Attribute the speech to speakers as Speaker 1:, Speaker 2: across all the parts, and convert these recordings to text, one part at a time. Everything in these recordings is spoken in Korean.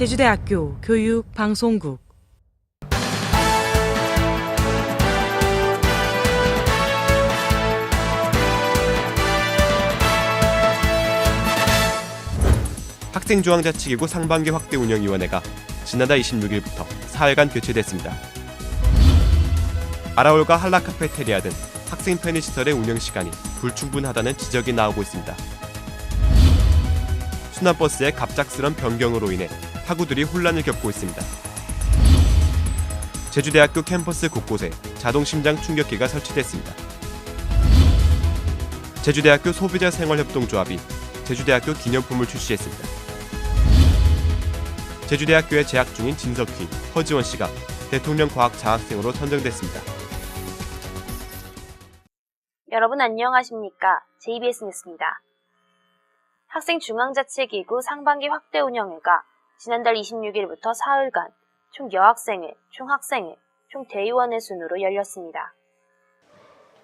Speaker 1: 제주대학교 교육방송국
Speaker 2: 학생중앙자치기구 상반기 확대운영위원회가 지난달 26일부터 사흘간 개최됐습니다. 아라홀과 한라카페테리아 등 학생 편의시설의 운영시간이 불충분하다는 지적이 나오고 있습니다. 순환버스의 갑작스런 변경으로 인해 학우들이 혼란을 겪고 있습니다. 제주대학교 캠퍼스 곳곳에 자동심장 충격기가 설치됐습니다. 제주대학교 소비자생활협동조합이 제주대학교 기념품을 출시했습니다. 제주대학교에 재학 중인 진석휘, 허지원 씨가 대통령 과학장학생으로 선정됐습니다.
Speaker 3: 여러분 안녕하십니까? JBS 뉴스입니다. 학생중앙자치기구 상반기 확대운영회가 지난달 26일부터 사흘간 총 여학생회, 총학생회, 총 대의원회 순으로 열렸습니다.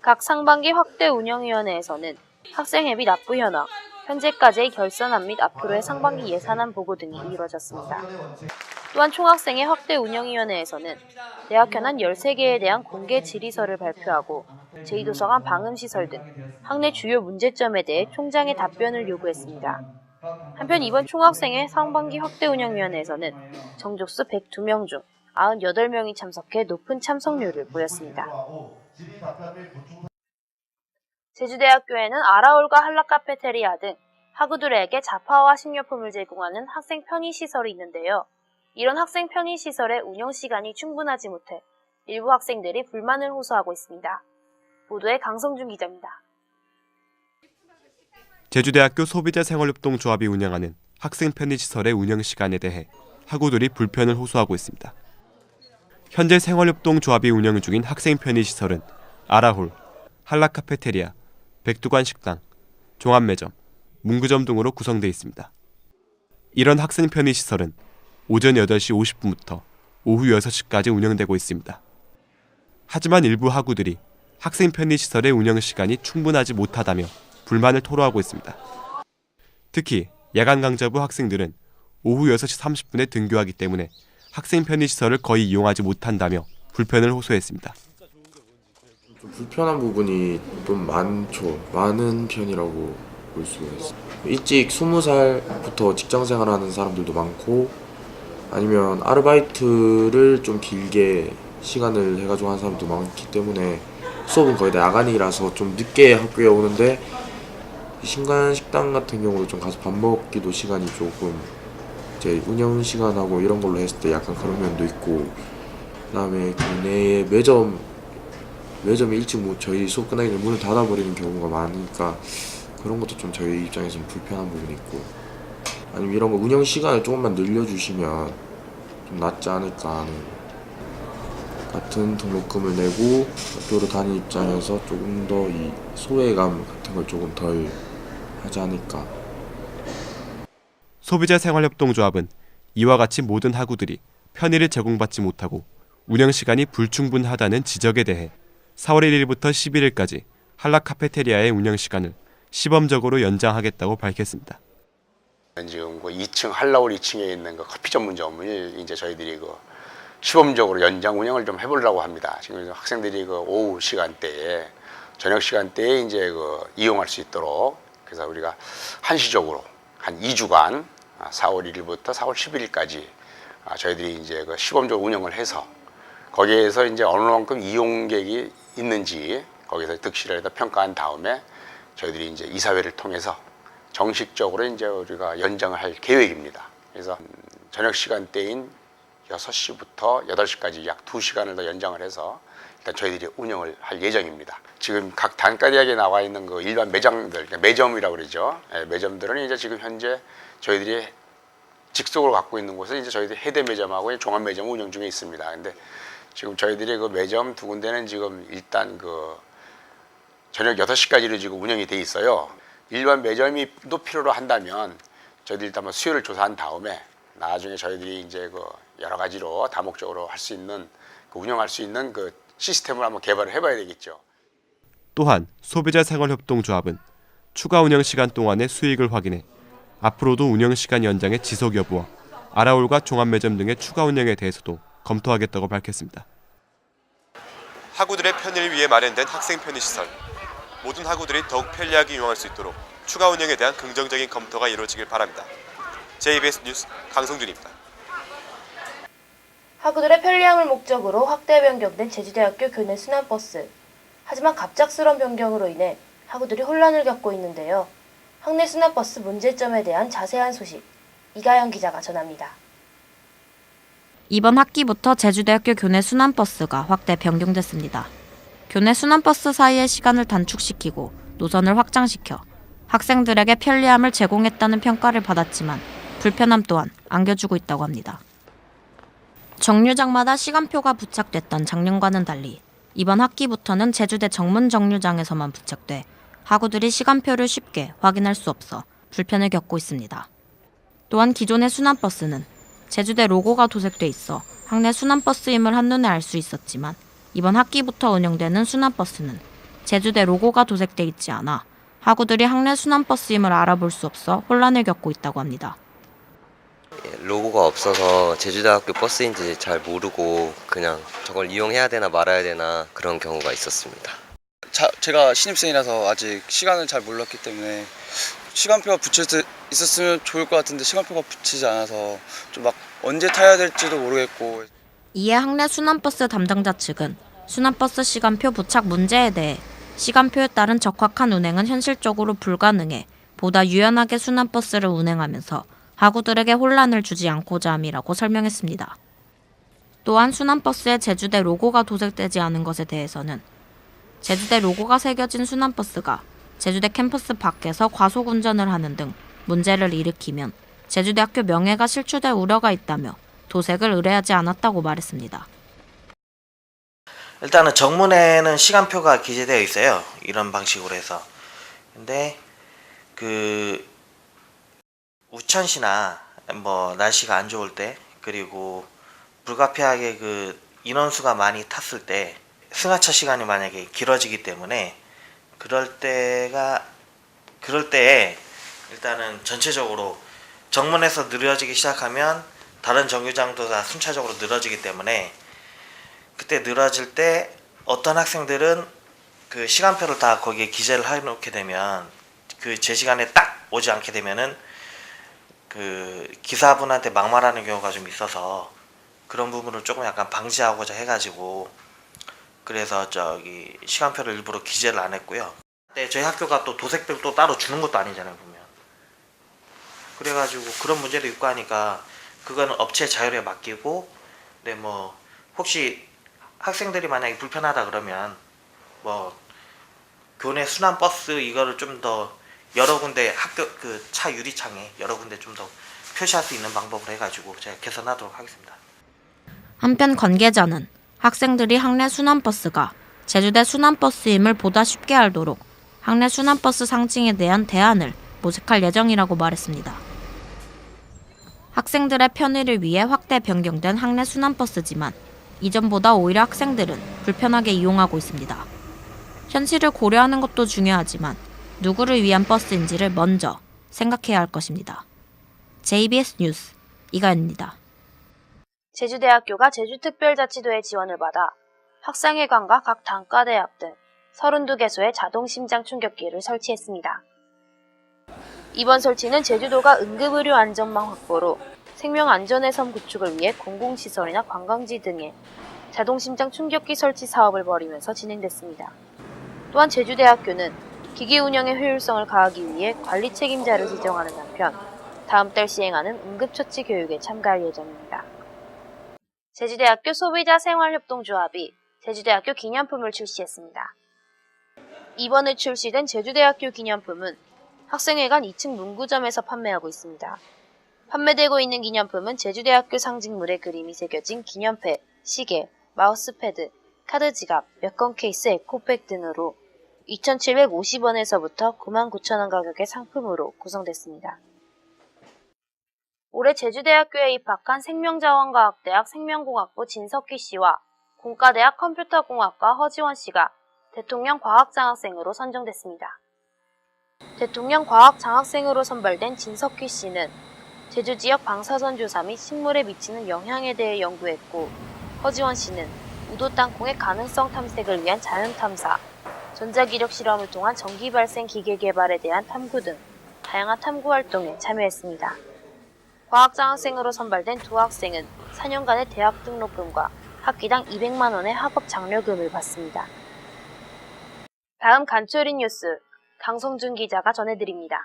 Speaker 3: 각 상반기 확대운영위원회에서는 학생회 및 납부 현황, 현재까지의 결산안 및 앞으로의 상반기 예산안 보고 등이 이루어졌습니다. 또한 총학생회 확대운영위원회에서는 대학 현안 13개에 대한 공개 질의서를 발표하고 제2도서관 방음시설 등 학내 주요 문제점에 대해 총장의 답변을 요구했습니다. 한편 이번 총학생회 상반기 확대운영위원회에서는 정족수 102명 중 98명이 참석해 높은 참석률을 보였습니다. 제주대학교에는 아라홀과 한라카페테리아 등 학우들에게 자파와 식료품을 제공하는 학생 편의시설이 있는데요. 이런 학생 편의시설의 운영시간이 충분하지 못해 일부 학생들이 불만을 호소하고 있습니다. 보도에 강성준 기자입니다.
Speaker 2: 제주대학교 소비자생활협동조합이 운영하는 학생 편의시설의 운영시간에 대해 학우들이 불편을 호소하고 있습니다. 현재 생활협동조합이 운영 중인 학생 편의시설은 아라홀, 한라카페테리아, 백두관 식당, 종합매점, 문구점 등으로 구성되어 있습니다. 이런 학생 편의시설은 오전 8시 50분부터 오후 6시까지 운영되고 있습니다. 하지만 일부 학우들이 학생 편의시설의 운영시간이 충분하지 못하다며 불만을 토로하고 있습니다. 특히 야간 강좌부 학생들은 오후 6시 30분에 등교하기 때문에 학생 편의시설을 거의 이용하지 못한다며 불편을 호소했습니다.
Speaker 4: 좀 불편한 부분이 좀 많은 편이라고 볼 수가 있어요. 일찍 20살부터 직장생활하는 사람들도 많고 아니면 아르바이트를 좀 길게 시간을 해가지고 하는 사람도 많기 때문에 수업은 거의 다 야간이라서 좀 늦게 학교에 오는데 신간식당 같은 경우도 좀 가서 밥 먹기도 시간이 조금 제 운영 시간하고 이런 걸로 했을 때 약간 그런 면도 있고 그다음에 교내에 매점이 일찍 저희 수업 끝나기 전에 문을 닫아버리는 경우가 많으니까 그런 것도 좀 저희 입장에서는 불편한 부분이 있고 아니면 이런 거 운영 시간을 조금만 늘려주시면 좀 낫지 않을까 하는 같은 등록금을 내고 학교를 다니는 입장에서 조금 더 이 소외감 같은 걸 조금 덜 하지 않을까.
Speaker 2: 소비자생활협동조합은 이와 같이 모든 학우들이 편의를 제공받지 못하고 운영시간이 불충분하다는 지적에 대해 4월 1일부터 11일까지 한라카페테리아의 운영시간을 시범적으로 연장하겠다고 밝혔습니다.
Speaker 5: 지금 그 2층 한라홀 2층에 있는 그 커피 전문점을 이제 저희들이 그 시범적으로 연장 운영을 좀 해보려고 합니다. 지금 학생들이 그 오후 시간대에 저녁 시간대에 이제 그 이용할 수 있도록 그래서 우리가 한시적으로 한 2주간 4월 1일부터 4월 11일까지 저희들이 이제 그 시범적으로 운영을 해서 거기에서 이제 어느 만큼 이용객이 있는지 거기서 득실을 해서 평가한 다음에 저희들이 이제 이사회를 통해서 정식적으로 이제 우리가 연장을 할 계획입니다. 그래서 저녁 시간대인 6시부터 8시까지 약 2시간을 더 연장을 해서 일단 저희들이 운영을 할 예정입니다. 지금 각 단과대학에 나와 있는 그 일반 매장들, 그러니까 매점이라고 그러죠. 매점들은 이제 지금 현재 저희들이 직속으로 갖고 있는 곳은 이제 저희들이 해대 매점하고 종합 매점 운영 중에 있습니다. 근데 지금 저희들이 그 매점 두 군데는 지금 일단 그 저녁 6시까지로 지금 운영이 돼 있어요. 일반 매점이 또 필요로 한다면 저희들이 일단 한번 수요를 조사한 다음에 나중에 저희들이 이제 그 여러 가지로 다목적으로 할 수 있는 운영할 수 있는 그 시스템을 한번 개발을 해봐야 되겠죠.
Speaker 2: 또한 소비자생활협동조합은 추가 운영 시간 동안의 수익을 확인해 앞으로도 운영 시간 연장의 지속 여부와 아라올과 종합매점 등의 추가 운영에 대해서도 검토하겠다고 밝혔습니다. 학우들의 편의를 위해 마련된 학생 편의시설. 모든 학우들이 더욱 편리하게 이용할 수 있도록 추가 운영에 대한 긍정적인 검토가 이루어지길 바랍니다. JBS 뉴스 강성준입니다.
Speaker 3: 학우들의 편리함을 목적으로 확대 변경된 제주대학교 교내 순환버스. 하지만 갑작스러운 변경으로 인해 학우들이 혼란을 겪고 있는데요. 학내 순환버스 문제점에 대한 자세한 소식, 이가연 기자가 전합니다.
Speaker 6: 이번 학기부터 제주대학교 교내 순환버스가 확대 변경됐습니다. 교내 순환버스 사이의 시간을 단축시키고 노선을 확장시켜 학생들에게 편리함을 제공했다는 평가를 받았지만 불편함 또한 안겨주고 있다고 합니다. 정류장마다 시간표가 부착됐던 작년과는 달리 이번 학기부터는 제주대 정문 정류장에서만 부착돼 학우들이 시간표를 쉽게 확인할 수 없어 불편을 겪고 있습니다. 또한 기존의 순환버스는 제주대 로고가 도색돼 있어 학내 순환버스임을 한눈에 알 수 있었지만 이번 학기부터 운영되는 순환버스는 제주대 로고가 도색돼 있지 않아 학우들이 학내 순환버스임을 알아볼 수 없어 혼란을 겪고 있다고 합니다.
Speaker 7: 로고가 없어서 제주대학교 버스인지 잘 모르고 그냥 저걸 이용해야 되나 말아야 되나 그런 경우가 있었습니다.
Speaker 8: 제가 신입생이라서 아직 시간을 잘 몰랐기 때문에 시간표가 붙여 있었으면 좋을 것 같은데 시간표가 붙이지 않아서 좀 막 언제 타야 될지도 모르겠고.
Speaker 6: 이에 학내 순환버스 담당자 측은 순환버스 시간표 부착 문제에 대해 시간표에 따른 적확한 운행은 현실적으로 불가능해 보다 유연하게 순환버스를 운행하면서 학우들에게 혼란을 주지 않고자 함이라고 설명했습니다. 또한 순환버스에 제주대 로고가 도색되지 않은 것에 대해서는 제주대 로고가 새겨진 순환버스가 제주대 캠퍼스 밖에서 과속 운전을 하는 등 문제를 일으키면 제주대학교 명예가 실추될 우려가 있다며 도색을 의뢰하지 않았다고 말했습니다.
Speaker 9: 일단은 정문에는 시간표가 기재되어 있어요. 이런 방식으로 해서. 근데 우천시나 뭐 날씨가 안 좋을 때, 그리고 불가피하게 인원수가 많이 탔을 때 승하차 시간이 만약에 길어지기 때문에 그럴 때에 일단은 전체적으로 정문에서 늘어지기 시작하면 다른 정류장도 다 순차적으로 늘어지기 때문에 그때 늘어질 때 어떤 학생들은 그 시간표를 다 거기에 기재를 해놓게 되면 제 시간에 딱 오지 않게 되면은 기사분한테 막말하는 경우가 좀 있어서 그런 부분을 조금 약간 방지하고자 해가지고 그래서 시간표를 일부러 기재를 안 했고요. 근데 저희 학교가 또 도색들 또 따로 주는 것도 아니잖아요, 보면. 그래가지고 그런 문제도 있고 하니까 그거는 업체 자율에 맡기고, 근데 뭐 혹시 학생들이 만약에 불편하다 그러면 뭐 교내 순환 버스 이거를 좀 더 여러 군데 학교 차 유리창에 여러 군데 좀 더 표시할 수 있는 방법을 해가지고 제가 개선하도록 하겠습니다.
Speaker 6: 한편 관계자는 학생들이 학내 순환버스가 제주대 순환버스임을 보다 쉽게 알도록 학내 순환버스 상징에 대한 대안을 모색할 예정이라고 말했습니다. 학생들의 편의를 위해 확대 변경된 학내 순환버스지만 이전보다 오히려 학생들은 불편하게 이용하고 있습니다. 현실을 고려하는 것도 중요하지만 누구를 위한 버스인지를 먼저 생각해야 할 것입니다. JBS 뉴스 이가연입니다.
Speaker 3: 제주대학교가 제주특별자치도의 지원을 받아 학생회관과 각 단과대학 등 32개소에 자동심장 충격기를 설치했습니다. 이번 설치는 제주도가 응급의료 안전망 확보로 생명안전의 섬 구축을 위해 공공시설이나 관광지 등에 자동심장 충격기 설치 사업을 벌이면서 진행됐습니다. 또한 제주대학교는 기기 운영의 효율성을 가하기 위해 관리 책임자를 지정하는 한편 다음 달 시행하는 응급처치 교육에 참가할 예정입니다. 제주대학교 소비자 생활협동조합이 제주대학교 기념품을 출시했습니다. 이번에 출시된 제주대학교 기념품은 학생회관 2층 문구점에서 판매하고 있습니다. 판매되고 있는 기념품은 제주대학교 상징물의 그림이 새겨진 기념패, 시계, 마우스패드, 카드 지갑, 여권 케이스, 에코백 등으로 2,750원에서부터 99,000원 가격의 상품으로 구성됐습니다. 올해 제주대학교에 입학한 생명자원과학대학 생명공학부 진석희 씨와 공과대학 컴퓨터공학과 허지원 씨가 대통령 과학장학생으로 선정됐습니다. 대통령 과학장학생으로 선발된 진석희 씨는 제주 지역 방사선 조사 및 식물에 미치는 영향에 대해 연구했고, 허지원 씨는 우도 땅콩의 가능성 탐색을 위한 자연 탐사, 전자기력 실험을 통한 전기 발생 기계 개발에 대한 탐구 등 다양한 탐구 활동에 참여했습니다. 과학장학생으로 선발된 두 학생은 4년간의 대학 등록금과 학기당 200만 원의 학업 장려금을 받습니다. 다음 간추린 뉴스, 강성준 기자가 전해드립니다.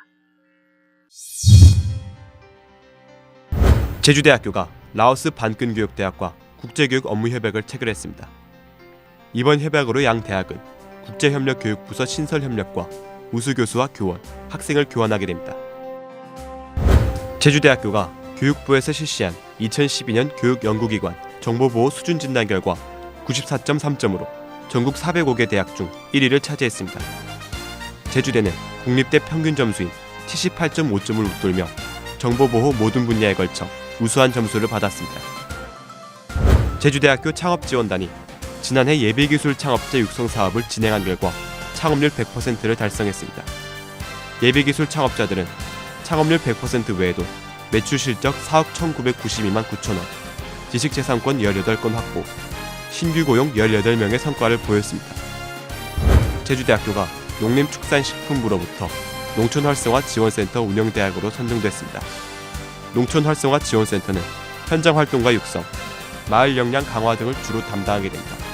Speaker 2: 제주대학교가 라오스 반끈교육대학과 국제교육 업무협약을 체결했습니다. 이번 협약으로 양 대학은 국제협력교육부서 신설협력과 우수교수와 교원, 학생을 교환하게 됩니다. 제주대학교가 교육부에서 실시한 2012년 교육연구기관 정보보호 수준진단 결과 94.3점으로 전국 405개 대학 중 1위를 차지했습니다. 제주대는 국립대 평균 점수인 78.5점을 웃돌며 정보보호 모든 분야에 걸쳐 우수한 점수를 받았습니다. 제주대학교 창업지원단이 지난해 예비기술 창업자 육성 사업을 진행한 결과 창업률 100%를 달성했습니다. 예비기술 창업자들은 창업률 100% 외에도 매출 실적 4억 1,992만 9천원, 지식재산권 18건 확보, 신규 고용 18명의 성과를 보였습니다. 제주대학교가 농림축산식품부로부터 농촌활성화지원센터 운영대학으로 선정됐습니다. 농촌활성화지원센터는 현장 활동과 육성, 마을 역량 강화 등을 주로 담당하게 됩니다.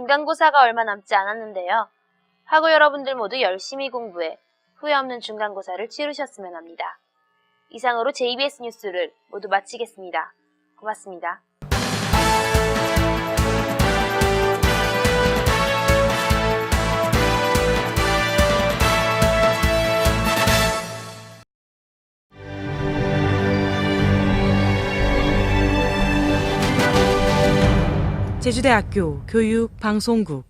Speaker 3: 중간고사가 얼마 남지 않았는데요. 학우 여러분들 모두 열심히 공부해 후회 없는 중간고사를 치르셨으면 합니다. 이상으로 JBS 뉴스를 모두 마치겠습니다. 고맙습니다.
Speaker 1: 제주대학교 교육방송국